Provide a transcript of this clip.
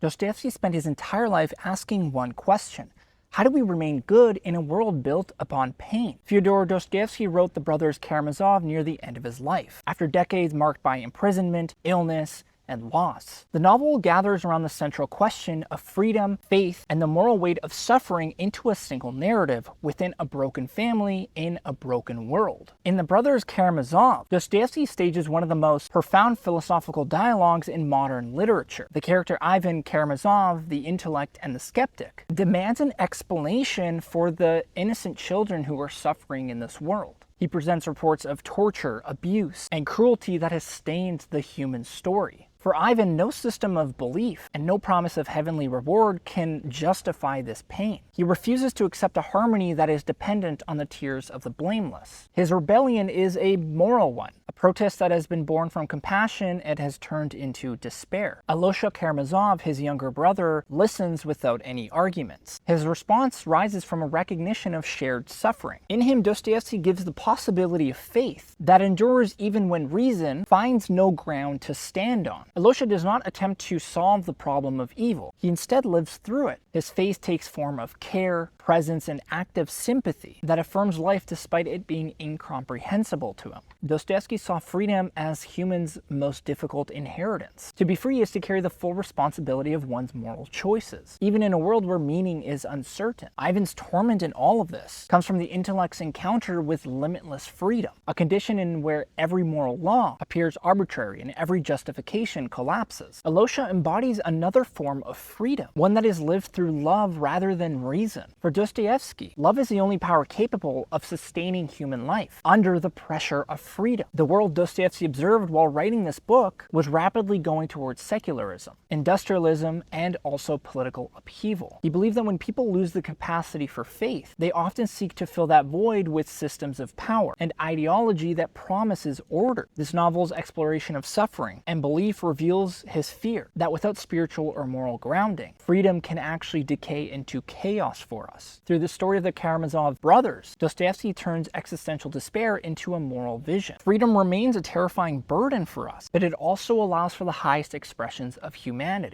Dostoevsky spent his entire life asking one question: how do we remain good in a world built upon pain? Fyodor Dostoevsky wrote The Brothers Karamazov near the end of his life, after decades marked by imprisonment, illness, and loss. The novel gathers around the central question of freedom, faith, and the moral weight of suffering into a single narrative within a broken family in a broken world. In The Brothers Karamazov, Dostoevsky stages one of the most profound philosophical dialogues in modern literature. The character Ivan Karamazov, the intellect and the skeptic, demands an explanation for the innocent children who are suffering in this world. He presents reports of torture, abuse, and cruelty that has stained the human story. For Ivan, no system of belief and no promise of heavenly reward can justify this pain. He refuses to accept a harmony that is dependent on the tears of the blameless. His rebellion is a moral one, a protest that has been born from compassion and has turned into despair. Alosha Karamazov, his younger brother, listens without any arguments. His response rises from a recognition of shared suffering. In him, Dostoevsky gives the possibility of faith that endures even when reason finds no ground to stand on. Alosha does not attempt to solve the problem of evil. He instead lives through it. His faith takes form of care, presence, and active sympathy that affirms life despite it being incomprehensible to him. Dostoevsky saw freedom as humans' most difficult inheritance. To be free is to carry the full responsibility of one's moral choices, even in a world where meaning is uncertain. Ivan's torment in all of this comes from the intellect's encounter with limitless freedom, a condition in where every moral law appears arbitrary and every justification collapses. Alosha embodies another form of freedom, one that is lived through love rather than reason. For Dostoevsky, love is the only power capable of sustaining human life under the pressure of freedom. The world Dostoevsky observed while writing this book was rapidly going towards secularism, industrialism, and also political upheaval. He believed that when people lose the capacity for faith, they often seek to fill that void with systems of power and ideology that promises order. This novel's exploration of suffering and belief reveals his fear that without spiritual or moral grounding, freedom can actually decay into chaos for us. Through the story of the Karamazov brothers, Dostoevsky turns existential despair into a moral vision. Freedom remains a terrifying burden for us, but it also allows for the highest expressions of humanity.